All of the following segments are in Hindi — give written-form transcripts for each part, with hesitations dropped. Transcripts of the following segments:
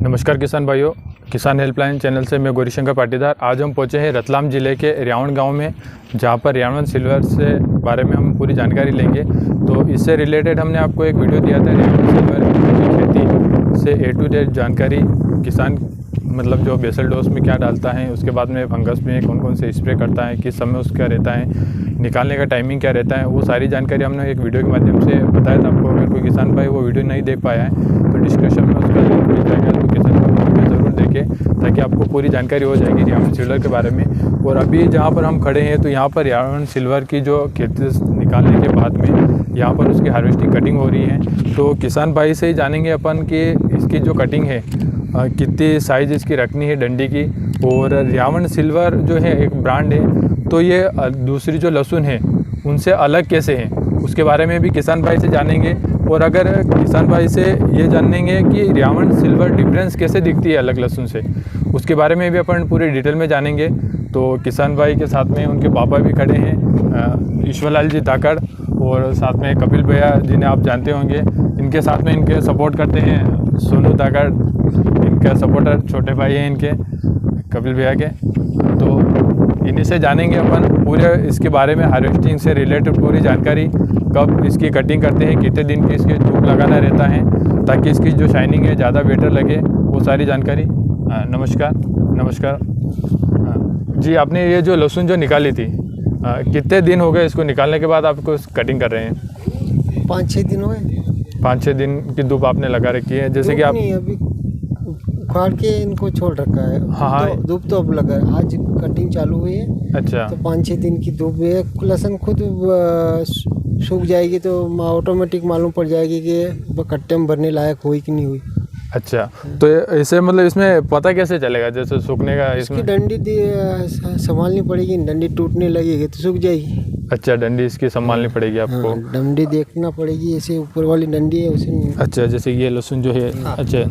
नमस्कार किसान भाइयों, किसान हेल्पलाइन चैनल से मैं गौरीशंकर पाटीदार। आज हम पहुंचे हैं रतलाम ज़िले के रियावण गांव में, जहां पर रियावण सिल्वर से बारे में हम पूरी जानकारी लेंगे। तो इससे रिलेटेड हमने आपको एक वीडियो दिया था रियावण सिल्वर की खेती से A to Z जानकारी। किसान मतलब जो बेसल डोज में क्या डालता है, उसके बाद में फंगस में कौन कौन से स्प्रे करता है, किस समय उसका रहता है, निकालने का टाइमिंग क्या रहता है, वो सारी जानकारी हमने एक वीडियो के माध्यम से बताया था आपको। अगर कोई किसान भाई वो वीडियो नहीं देख पाया है तो डिस्क्रिप्शन में उसका लिंक मिल जाएगा, तो किसान भाई ज़रूर देखें ताकि आपको पूरी जानकारी हो जाएगी रियावण सिल्वर के बारे में। और अभी जहाँ पर हम खड़े हैं तो यहाँ पर रियावण सिल्वर की जो खेती निकालने के बाद में यहाँ पर उसकी हार्वेस्टिंग कटिंग हो रही है। तो किसान भाई से ही जानेंगे अपन कि इसकी जो कटिंग है कितनी साइज़ इसकी रखनी है डंडी की। और रियावण सिल्वर जो है एक ब्रांड है, तो ये दूसरी जो लहसुन है उनसे अलग कैसे है उसके बारे में भी किसान भाई से जानेंगे। और अगर किसान भाई से ये जानेंगे कि रियावण सिल्वर डिफरेंस कैसे दिखती है अलग लहसुन से, उसके बारे में भी अपन पूरी डिटेल में जानेंगे। तो किसान भाई के साथ में उनके पापा भी खड़े हैं, ईश्वरलाल जी धाकड़, और साथ में कपिल भैया जिन्हें आप जानते होंगे। इनके साथ में इनके सपोर्ट करते हैं सोनू धाकड़, इनका सपोर्टर छोटे भाई हैं इनके कपिल भैया के। तो इन्हीं से जानेंगे अपन पूरे इसके बारे में, हार्वेस्टिंग से रिलेटेड पूरी जानकारी, कब इसकी कटिंग करते हैं, कितने दिन की इसकी धूप लगाना रहता है ताकि इसकी जो शाइनिंग है ज़्यादा बेटर लगे, वो सारी जानकारी। नमस्कार जी, आपने ये जो लहसुन जो निकाली थी कितने दिन हो गए इसको निकालने के बाद आपको कटिंग कर रहे हैं? 5-6 दिन हो गए। 5-6 दिन की धूप आपने लगा रखी है, जैसे कि आप अभी उखाड़ के इनको छोड़ रखा है। हाँ, धूप तो अब लगा है, आज कटिंग चालू हुई है। अच्छा, तो 5-6 दिन की धूप है, लहसुन खुद सूख जाएगी तो ऑटोमेटिक मालूम पड़ जाएगी कि कट्टे में भरने लायक हुई कि नहीं हुई। अच्छा, तो ऐसे मतलब इसमें पता कैसे चलेगा जैसे सूखने का? इसकी डंडी संभालनी पड़ेगी, डंडी टूटने लगेगी तो सूख जाएगी। अच्छा, डंडी इसकी संभालनी पड़ेगी आपको? हाँ, डंडी देखना पड़ेगी, ऐसे ऊपर वाली डंडी है उसे। अच्छा, जैसे ये लहसुन जो है, अच्छा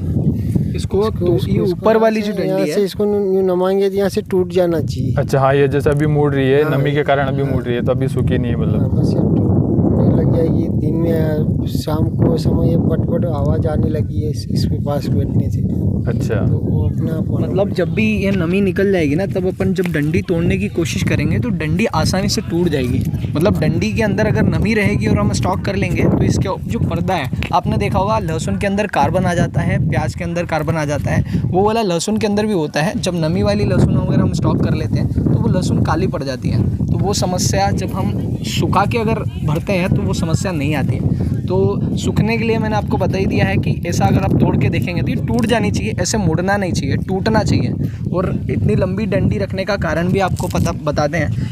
इसको ये ऊपर वाली जो डंडी है इसको यूँ नमाएंगे तो यहाँ से टूट जाना चाहिए। अच्छा, हाँ, ये जैसे अभी मुड़ रही है, नमी के कारण अभी मुड़ रही है, तो अभी सूखी नहीं है मतलब। बस ये टूटने लग जाएगी। दिन में शाम को समय पट आवाज़ आने लगी है इसके पास बैठने से। अच्छा, तो वो अपना मतलब जब भी ये नमी निकल जाएगी ना, तब अपन जब डंडी तोड़ने की कोशिश करेंगे तो डंडी आसानी से टूट जाएगी। मतलब डंडी के अंदर अगर नमी रहेगी और हम स्टॉक कर लेंगे तो इसके जो पर्दा है, आपने देखा होगा लहसुन के अंदर कार्बन आ जाता है, प्याज के अंदर कार्बन आ जाता है, वो वाला लहसुन के अंदर भी होता है। जब नमी वाली लहसुन अगर हम स्टॉक कर लेते हैं तो वो लहसुन काली पड़ जाती है। तो वो समस्या जब हम सुखा के अगर भरते हैं तो वो समस्या नहीं आती है। तो सूखने के लिए मैंने आपको बता ही दिया है कि ऐसा अगर आप तोड़ के देखेंगे तो ये टूट जानी चाहिए, ऐसे मुड़ना नहीं चाहिए, टूटना चाहिए। और इतनी लंबी डंडी रखने का कारण भी आपको बताते हैं।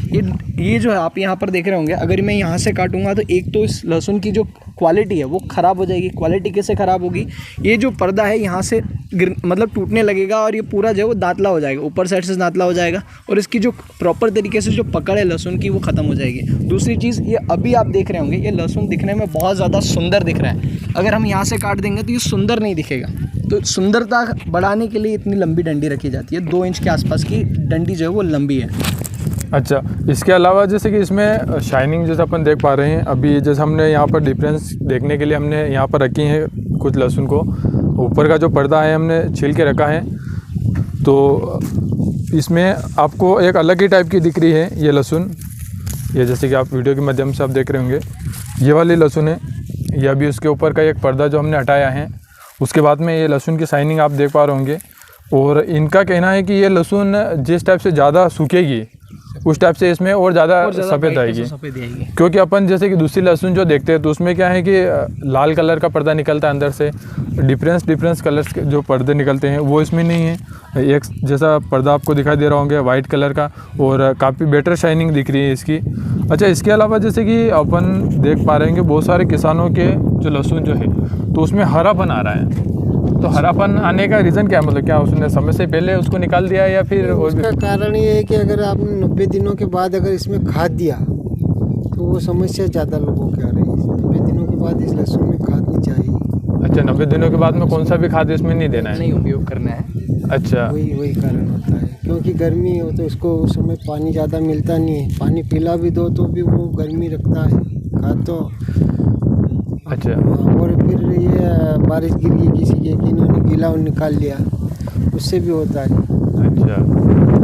ये जो है आप यहाँ पर देख रहे होंगे, अगर मैं यहाँ से काटूंगा तो एक तो इस लहसुन की जो क्वालिटी है वो ख़राब हो जाएगी। क्वालिटी कैसे ख़राब होगी? ये जो पर्दा है यहाँ से मतलब टूटने लगेगा और ये पूरा जो है वो दांतला हो जाएगा, ऊपर साइड से दांतला हो जाएगा और इसकी जो प्रॉपर तरीके से जो पकड़ है लहसुन की वो ख़त्म हो जाएगी। दूसरी चीज़, ये अभी आप देख रहे होंगे ये लहसुन दिखने में बहुत ज़्यादा सुंदर दिख रहा है। अगर हम यहाँ से काट देंगे तो ये सुंदर नहीं दिखेगा। तो सुंदरता बढ़ाने के लिए इतनी लंबी डंडी रखी जाती है। 2 इंच के आसपास की डंडी जो है वो लंबी है। अच्छा, इसके अलावा जैसे कि इसमें शाइनिंग जैसे अपन देख पा रहे हैं, अभी जैसे हमने यहाँ पर डिफरेंस देखने के लिए हमने यहाँ पर रखी है कुछ लहसुन को, ऊपर का जो पर्दा है हमने छील के रखा है। तो इसमें आपको एक अलग ही टाइप की दिख रही है ये लहसुन। ये जैसे कि आप वीडियो के माध्यम से आप देख रहे होंगे, ये वाली लहसुन है। ये अभी उसके ऊपर का एक पर्दा जो हमने हटाया है, उसके बाद में ये लहसुन की शाइनिंग आप देख पा रहे होंगे। और इनका कहना है कि ये लहसुन जिस टाइप से ज़्यादा सूखेगी उस टाइप से इसमें और ज़्यादा सफ़ेद आएगी। क्योंकि अपन जैसे कि दूसरी लहसुन जो देखते हैं तो उसमें क्या है कि लाल कलर का पर्दा निकलता है अंदर से, डिफरेंस कलर्स के जो पर्दे निकलते हैं वो इसमें नहीं है। एक जैसा पर्दा आपको दिखाई दे रहा होंगे वाइट कलर का, और काफ़ी बेटर शाइनिंग दिख रही है इसकी। अच्छा, इसके अलावा जैसे कि अपन देख पा रहे हैं कि बहुत सारे किसानों के जो लहसुन जो है तो उसमें हरापन आ रहा है। तो हरापन आने का रीज़न क्या, मतलब क्या उसने समय से पहले उसको निकाल दिया या फिर? उसका कारण ये है कि अगर आपने 90 दिनों के बाद अगर इसमें खाद दिया तो वो समस्या ज़्यादा लोगों की आ रही है। 90 दिनों के बाद इस लहसुन में खाद नहीं चाहिए। अच्छा, 90 दिनों के बाद में कौन सा भी खाद इसमें नहीं देना है, नहीं उपयोग करना है। अच्छा, वही कारण होता है। क्योंकि गर्मी हो तो इसको उस समय पानी ज़्यादा मिलता नहीं है, पानी पिला भी दो तो भी वो गर्मी रखता है। खाद तो अच्छा और फिर ये बारिश गिर गई किसी के कि इन्होंने गीला निकाल लिया, उससे भी होता है। अच्छा,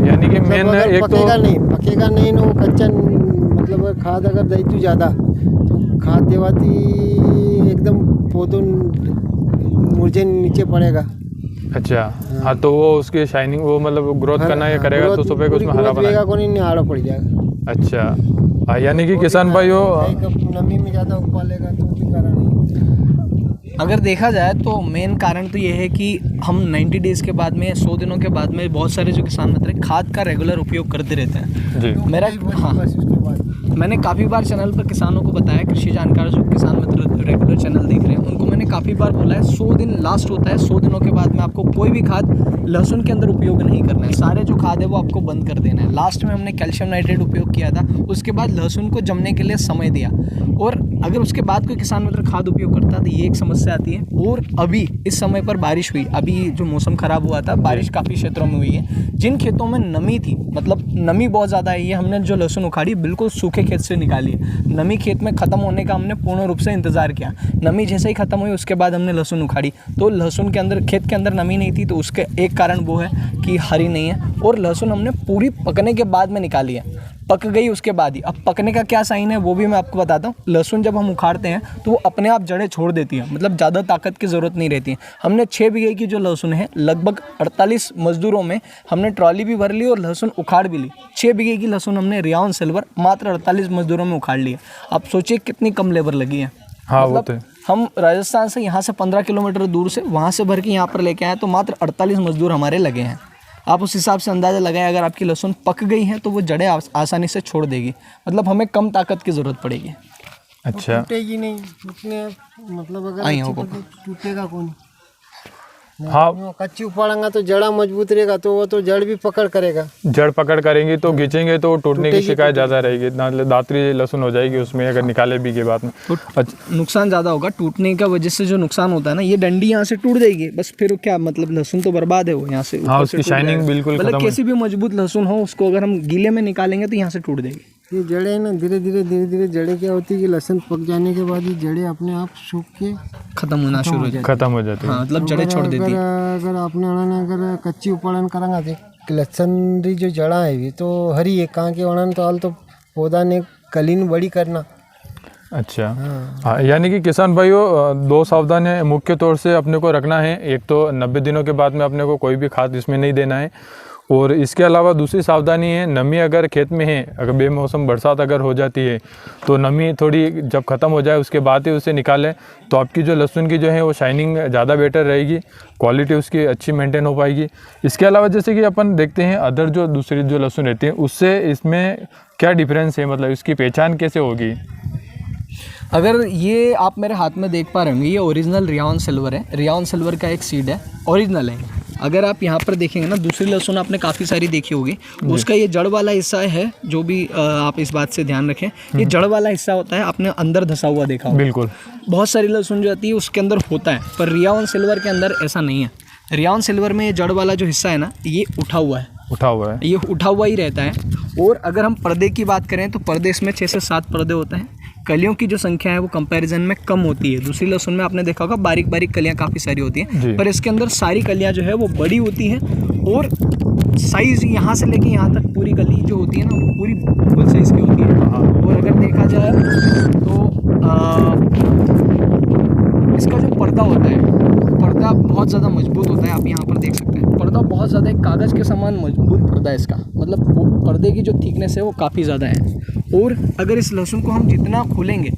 यानी कि मेन मतलब अगर एक पकेगा नहीं ना वो कच्चा, मतलब अगर खाद अगर दी तू ज़्यादा तो खाद देवाती एकदम पौधों मुरझे नीचे पड़ेगा। अच्छा हाँ, तो वो उसकी शाइनिंग वो मतलब ग्रोथ करना ये करेगा तो सुबह को उसमें हरा बना। को नहीं आड़ा पड़ जाएगा। अच्छा हाँ, यानी कि किसान भाइयों नमी में ज़्यादा उग पालेगा तो भी कारण नहीं। अगर देखा जाए तो मेन कारण तो ये है कि हम 90 डेज़ के बाद में 100 दिनों के बाद में बहुत सारे जो किसान मित्र हैं खाद का रेगुलर उपयोग करते रहते हैं। जी मेरा हाँ, बस उसके बाद मैंने काफ़ी बार चैनल पर किसानों को बताया, कृषि जानकार जो किसान मित्र रेगुलर चैनल देख रहे हैं उनको मैंने काफ़ी बार बोला है 100 दिन लास्ट होता है, 100 दिनों के बाद में आपको कोई भी खाद लहसुन के अंदर उपयोग नहीं करना है, सारे जो खाद है वो आपको बंद कर देना है। लास्ट में हमने कैल्शियम नाइट्रेट उपयोग किया था, उसके बाद लहसुन को जमने के लिए समय दिया, और अगर उसके बाद कोई किसान मित्र खाद उपयोग करता है तो ये एक समस्या आती है। और अभी इस समय पर बारिश हुई, अभी जो मौसम ख़राब हुआ था बारिश काफ़ी क्षेत्रों में हुई है, जिन खेतों में नमी थी, मतलब नमी बहुत ज़्यादा है, ये हमने जो लहसुन उखाड़ी बिल्कुल सूखे खेत से निकाली है। नमी खेत में ख़त्म होने का हमने पूर्ण रूप से इंतज़ार किया, नमी जैसे ही ख़त्म हुई उसके बाद हमने लहसुन उखाड़ी, तो लहसुन के अंदर खेत के अंदर नमी नहीं थी, तो उसके एक कारण वो है कि हरी नहीं है। और लहसुन हमने पूरी पकने के बाद में निकाली है, पक गई उसके बाद ही। अब पकने का क्या साइन है वो भी मैं आपको बताता हूँ। लहसुन जब हम उखाड़ते हैं तो वो अपने आप जड़ें छोड़ देती है, मतलब ज़्यादा ताकत की ज़रूरत नहीं रहती है। हमने 6 बीघे की जो लहसुन है लगभग 48 मजदूरों में हमने ट्रॉली भी भर ली और लहसुन उखाड़ भी ली। 6 बीघे की लहसुन हमने रियाउन सिल्वर मात्र 48 मजदूरों में उखाड़ ली है। आप सोचिए कितनी कम लेबर लगी है। हाँ मतलब वो तो हम राजस्थान से यहाँ से 15 किलोमीटर दूर से वहाँ से भर के यहाँ पर लेके आए तो मात्र 48 मजदूर हमारे लगे हैं। आप उस हिसाब से अंदाज़ा लगाएं, अगर आपकी लहसुन पक गई है तो वो जड़ें आसानी से छोड़ देगी, मतलब हमें कम ताकत की ज़रूरत पड़ेगी। अच्छा टूटेगी नहीं, टूटने मतलब अगर आई अच्छी होगा। पके टूटेगा कौन। हाँ, कच्ची उपाड़ेंगे तो जड़ा मजबूत रहेगा तो वो तो जड़ भी पकड़ करेगा। जड़ पकड़ करेंगी तो घिंचेंगे तो टूटने की शिकायत ज़्यादा रहेगी, दातरी लहसुन हो जाएगी उसमें अगर निकाले भी के बाद में। तो अच्छा नुकसान ज़्यादा होगा, टूटने का वजह से जो नुकसान होता है ना, ये डंडी यहाँ से टूट जाएगी, बस फिर क्या मतलब लहसुन तो बर्बाद है वो यहाँ से। हाँ, ऊपर उसकी से टूट शाइनिंग जाएगा। बिल्कुल मतलब खत्म कैसी भी मजबूत लहसुन हो उसको अगर हम गीले में निकालेंगे तो यहाँ से टूट जाएगी। ये जड़ें ना धीरे धीरे जड़ें क्या होती है कि लहसुन पक जाने के बाद ये जड़ें अपने आप सूख के खत्म होना शुरू हो जाएगी। खत्म हो जाती है। हाँ, मतलब जड़ें छोड़ देती है। अगर आपने अगर कच्ची उपाड़न करांगा तो लहसुन री जो जड़ा है ये तो हरी है, कहाँ के वणन तो हाल तो पौधा ने कलीन बड़ी करना। अच्छा हाँ, यानी कि किसान भाइयों 2 सावधानी मुख्य तौर से अपने को रखना है। एक तो 90 दिनों के बाद में अपने को कोई भी खाद इसमें नहीं देना है, और इसके अलावा दूसरी सावधानी है नमी अगर खेत में है, अगर बेमौसम बरसात अगर हो जाती है तो नमी थोड़ी जब ख़त्म हो जाए उसके बाद ही उसे निकालें, तो आपकी जो लहसुन की जो है वो शाइनिंग ज़्यादा बेटर रहेगी, क्वालिटी उसकी अच्छी मेंटेन हो पाएगी। इसके अलावा जैसे कि अपन देखते हैं अदर जो दूसरी जो लहसुन रहती है उससे इसमें क्या डिफरेंस है, मतलब इसकी पहचान कैसे होगी? अगर ये आप मेरे हाथ में देख पा रहे होंगे, ये ओरिजिनल रियाउन सिल्वर है, रियाउन सिल्वर का एक सीड है, ओरिजिनल है। अगर आप यहाँ पर देखेंगे ना, दूसरी लहसुन आपने काफ़ी सारी देखी होगी, उसका ये जड़ वाला हिस्सा है, जो भी आप इस बात से ध्यान रखें, ये जड़ वाला हिस्सा होता है, आपने अंदर धसा हुआ देखा होगा। बिल्कुल, बहुत सारी लहसुन जो आती है उसके अंदर होता है, पर रियाउन सिल्वर के अंदर ऐसा नहीं है। रियाउन सिल्वर में ये जड़ वाला जो हिस्सा है ना, ये उठा हुआ है, ये उठा हुआ ही रहता है। और अगर हम पर्दे की बात करें तो पर्दे इसमें 6 से 7 पर्दे होते हैं। कलियों की जो संख्या है वो कंपैरिजन में कम होती है। दूसरी लहसुन में आपने देखा होगा बारीक बारीक कलियां काफ़ी सारी होती हैं, पर इसके अंदर सारी कलियां जो है वो बड़ी होती हैं, और साइज़ यहाँ से लेके यहाँ तक पूरी कली जो होती है ना वो पूरी फुल साइज़ की होती है। और अगर देखा जाए तो इसका जो पर्दा होता है, पर्दा बहुत ज़्यादा मजबूत होता है। आप यहाँ पर देख सकते हैं पर्दा बहुत ज़्यादा एक कागज़ के समान मजबूत पर्दा है इसका, मतलब वो पर्दे की जो थिकनेस है वो काफ़ी ज़्यादा है। और अगर इस लहसुन को हम जितना खोलेंगे,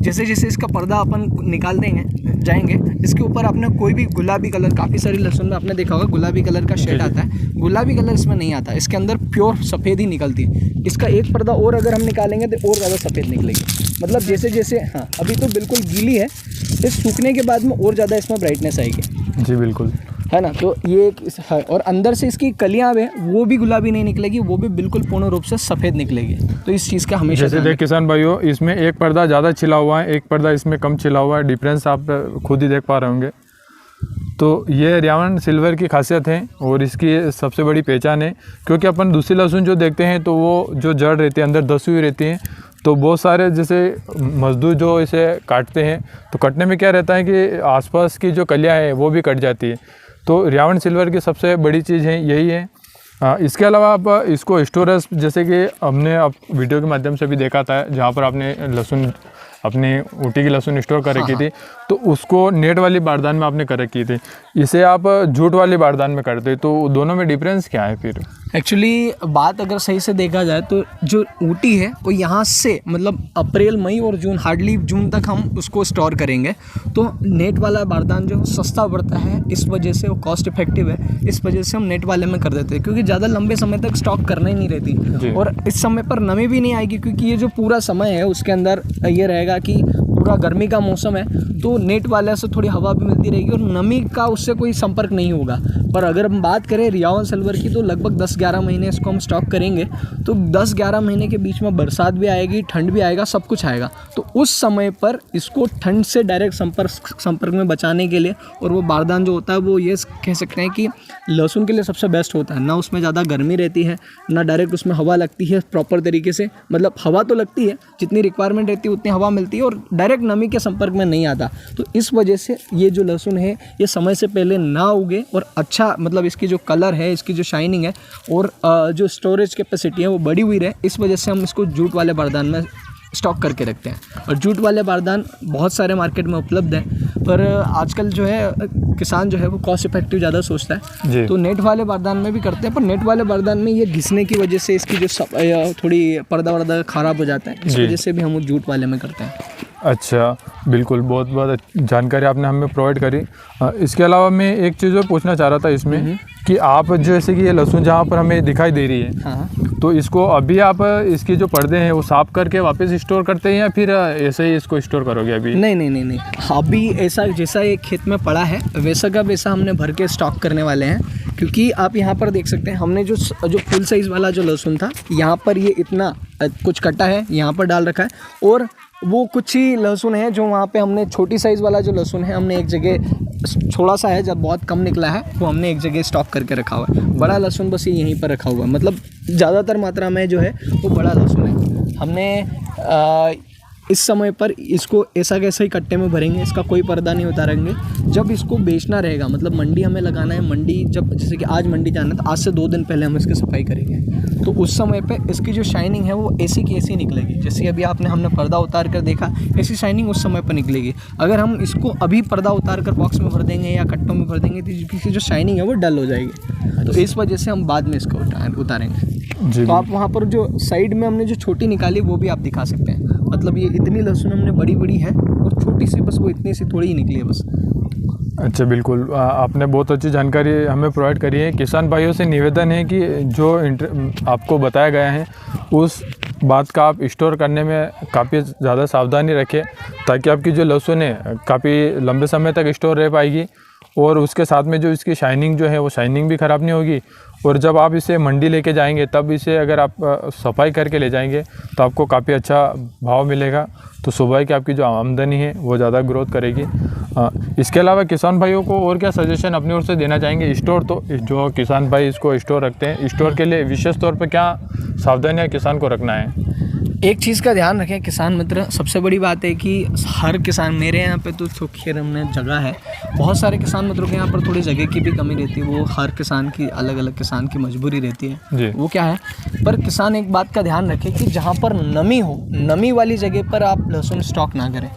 जैसे जैसे इसका पर्दा अपन निकाल देंगे जाएंगे, इसके ऊपर आपने कोई भी गुलाबी कलर, काफ़ी सारी लहसुन में आपने देखा होगा गुलाबी कलर का शेड आता है, गुलाबी कलर इसमें नहीं आता, इसके अंदर प्योर सफ़ेद ही निकलती है। इसका एक पर्दा और अगर हम निकालेंगे तो और ज़्यादा सफ़ेद निकलेगी, मतलब जैसे जैसे हाँ अभी तो बिल्कुल गीली है, इस सूखने के बाद में और ज़्यादा इसमें ब्राइटनेस आएगी। जी बिल्कुल, है ना। तो ये एक है, और अंदर से इसकी कलियाँ हैं वो भी गुलाबी नहीं निकलेगी, वो भी बिल्कुल पूर्ण रूप से सफ़ेद निकलेगी। तो इस चीज़ का हमेशा जैसे देख किसान भाइयों, इसमें एक पर्दा ज़्यादा छिला हुआ है, एक पर्दा इसमें कम छिला हुआ है, डिफरेंस आप खुद ही देख पा रहे होंगे। तो ये रियाउन सिल्वर की खासियत है और इसकी सबसे बड़ी पहचान है, क्योंकि अपन दूसरी लहसुन जो देखते हैं तो वो जो जड़ रहती है अंदर धसी हुई रहती है, तो बहुत सारे जैसे मजदूर जो इसे काटते हैं, तो कटने में क्या रहता है कि आसपास की जो कलियां हैं वो भी कट जाती है। तो रियावन सिल्वर की सबसे बड़ी चीज़ है यही है। इसके अलावा आप इसको स्टोरेज, जैसे कि हमने आप वीडियो के माध्यम से भी देखा था, जहाँ पर आपने लहसुन, अपनी ऊटी की लहसुन स्टोर कर रखी थी, तो उसको नेट वाली बारदान में आपने कर रखी थी, इसे आप जूट वाली बारदान में करते, तो दोनों में डिफरेंस क्या है फिर? एक्चुअली बात अगर सही से देखा जाए तो जो ऊटी है वो यहाँ से मतलब अप्रैल, मई और जून, हार्डली जून तक हम उसको स्टोर करेंगे। तो नेट वाला बारदान जो सस्ता पड़ता है, इस वजह से वो कॉस्ट इफेक्टिव है, इस वजह से हम नेट वाले में कर देते हैं, क्योंकि ज़्यादा लंबे समय तक स्टॉक करना ही नहीं रहती और इस समय पर नमी भी नहीं आएगी, क्योंकि ये जो पूरा समय है उसके अंदर ये रहेगा कि पूरा गर्मी का मौसम है, तो नेट वाले से थोड़ी हवा भी मिलती रहेगी और नमी का उससे कोई संपर्क नहीं होगा। पर अगर हम बात करें रियावन सिल्वर की, तो लगभग 10-11 महीने इसको हम स्टॉक करेंगे, तो 10-11 महीने के बीच में बरसात भी आएगी, ठंड भी आएगा, सब कुछ आएगा। तो उस समय पर इसको ठंड से डायरेक्ट संपर्क में बचाने के लिए, और वो बारदान जो होता है वो ये कह सकते हैं कि लहसुन के लिए सबसे बेस्ट होता है। ना उसमें ज़्यादा गर्मी रहती है, ना डायरेक्ट उसमें हवा लगती है प्रॉपर तरीके से, मतलब हवा तो लगती है, जितनी रिक्वायरमेंट रहती है उतनी हवा मिलती है और डायरेक्ट नमी के संपर्क में नहीं आता। तो इस वजह से ये जो लहसुन है ये समय से पहले ना उगे और अच्छा, मतलब इसकी जो कलर है, इसकी जो शाइनिंग है और जो स्टोरेज कैपेसिटी है वो बढ़ी हुई रहे, इस वजह से हम इसको जूट वाले बारदान में स्टॉक करके रखते हैं। और जूट वाले बारदान बहुत सारे मार्केट में उपलब्ध हैं, पर आजकल जो है किसान जो है वो कॉस्ट इफेक्टिव ज़्यादा सोचता है, तो नेट वाले बारदान में भी करते हैं। पर नेट वाले बारदान में ये घिसने की वजह से इसकी जो थोड़ी पर्दा वर्दा ख़राब हो जाता है, इस वजह से भी हम जूट वाले में करते हैं। अच्छा, बिल्कुल, बहुत बहुत जानकारी आपने हमें प्रोवाइड करी। इसके अलावा मैं एक चीज़ और पूछना चाह रहा था इसमें कि आप जैसे कि ये लहसुन जहाँ पर हमें दिखाई दे रही है, तो इसको अभी आप इसकी जो पर्दे हैं वो साफ करके वापस स्टोर करते हैं या फिर ऐसे ही इसको स्टोर करोगे अभी? नहीं, अभी ऐसा जैसा एक खेत में पड़ा है वैसा का वैसा हमने भर के स्टॉक करने वाले हैं, क्योंकि आप यहाँ पर देख सकते हैं हमने जो फुल साइज़ वाला जो लहसुन था, यहाँ पर ये इतना कुछ कटा है, यहाँ पर डाल रखा है, और वो कुछ ही लहसुन है जो वहाँ पे हमने छोटी साइज़ वाला जो लहसुन है हमने एक जगह, थोड़ा सा है जब बहुत कम निकला है, वो हमने एक जगह स्टॉक करके रखा हुआ है। बड़ा लहसुन बस यहीं पर रखा हुआ है, मतलब ज़्यादातर मात्रा में जो है वो बड़ा लहसुन है। हमने इस समय पर इसको ऐसा कैसे ही कट्टे में भरेंगे, इसका कोई पर्दा नहीं उतारेंगे। जब इसको बेचना रहेगा, मतलब मंडी हमें लगाना है, मंडी जब जैसे कि आज मंडी जाना है तो आज से 2 दिन पहले हम इसकी सफाई करेंगे, तो उस समय पे इसकी जो शाइनिंग है वो ऐसी की ऐसी निकलेगी। जैसे अभी हमने पर्दा उतार कर देखा, ऐसी शाइनिंग उस समय पर निकलेगी। अगर हम इसको अभी पर्दा उतार कर बॉक्स में भर देंगे या कट्टों में भर देंगे तो इसकी जो शाइनिंग है वो डल हो जाएगी, तो इस वजह से हम बाद में इसको उतारेंगे। तो आप वहाँ पर जो साइड में हमने जो छोटी निकाली वो भी आप दिखा सकते हैं, मतलब ये इतनी लहसुन हमने बड़ी है और छोटी सी बस वो इतनी सी थोड़ी ही निकली है बस। अच्छा, बिल्कुल, आपने बहुत अच्छी जानकारी हमें प्रोवाइड करी है। किसान भाइयों से निवेदन है कि जो आपको बताया गया है उस बात का आप स्टोर करने में काफ़ी ज़्यादा सावधानी रखें, ताकि आपकी जो लहसुन है काफ़ी लंबे समय तक स्टोर रह पाएगी, और उसके साथ में जो इसकी शाइनिंग जो है वो शाइनिंग भी ख़राब नहीं होगी। और जब आप इसे मंडी लेके जाएंगे तब इसे अगर आप सफाई करके ले जाएंगे तो आपको काफ़ी अच्छा भाव मिलेगा, तो सुबह की आपकी जो आमदनी है वो ज़्यादा ग्रोथ करेगी। इसके अलावा किसान भाइयों को और क्या सजेशन अपनी ओर से देना चाहेंगे? स्टोर, तो जो किसान भाई इसको स्टोर रखते हैं, स्टोर के लिए विशेष तौर पर क्या सावधानियाँ किसान को रखना है? एक चीज़ का ध्यान रखें किसान मित्र, सबसे बड़ी बात है कि हर किसान, मेरे यहाँ पे तो खैर हमने जगह है, बहुत सारे किसान मित्रों के यहाँ पर थोड़ी जगह की भी कमी रहती है, वो हर किसान की अलग अलग किसान की मजबूरी रहती है, वो क्या है। पर किसान एक बात का ध्यान रखें कि जहाँ पर नमी हो, नमी वाली जगह पर आप लहसुन स्टॉक ना करें,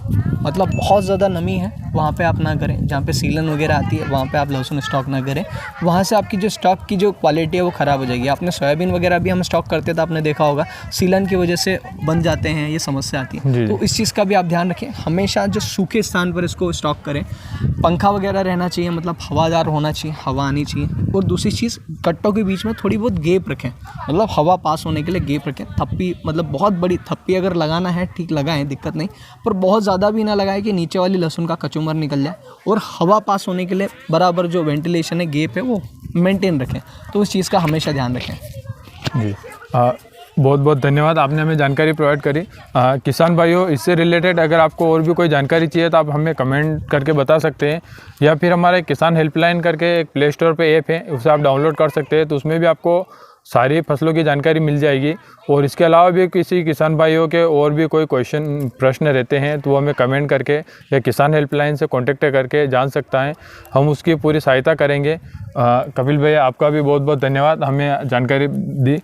मतलब बहुत ज़्यादा नमी है वहाँ पे आप ना करें। जहाँ पे सीलन वगैरह आती है वहाँ पे आप लहसुन स्टॉक ना करें, वहाँ से आपकी जो स्टॉक की जो क्वालिटी है वो ख़राब हो जाएगी। आपने सोयाबीन वगैरह भी हम स्टॉक करते थे, आपने देखा होगा सीलन की वजह से बन जाते हैं, ये समस्या आती है। तो इस चीज़ का भी आप ध्यान रखें, हमेशा जो सूखे स्थान पर इसको स्टॉक करें। पंखा वगैरह रहना चाहिए, मतलब हवादार होना चाहिए, हवा आनी चाहिए। और दूसरी चीज़, कट्टों के बीच में थोड़ी बहुत गैप रखें, मतलब हवा पास होने के लिए गैप रखें। थप्पी, मतलब बहुत बड़ी थप्पी अगर लगाना है ठीक लगाएं, दिक्कत नहीं, पर बहुत ज़्यादा भी ना लगाएं कि नीचे वाली लहसुन का कचूमर निकल जाए। और हवा पास होने के लिए बराबर जो वेंटिलेशन है, गैप है, वो मेंटेन रखें। तो उस चीज़ का हमेशा ध्यान रखें। जी, बहुत बहुत धन्यवाद, आपने हमें जानकारी प्रोवाइड करी। किसान भाइयों, इससे रिलेटेड अगर आपको और भी कोई जानकारी चाहिए तो आप हमें कमेंट करके बता सकते हैं, या फिर हमारे किसान हेल्पलाइन करके एक प्ले स्टोर पे ऐप है, उसे आप डाउनलोड कर सकते हैं। तो उसमें भी आपको सारी फसलों की जानकारी मिल जाएगी। और इसके अलावा भी किसी किसान भाइयों के और भी कोई प्रश्न रहते हैं तो वो हमें कमेंट करके या किसान हेल्पलाइन से कॉन्टेक्ट करके जान सकता है, हम उसकी पूरी सहायता करेंगे। कपिल भैया, आपका भी बहुत बहुत धन्यवाद हमें जानकारी दी।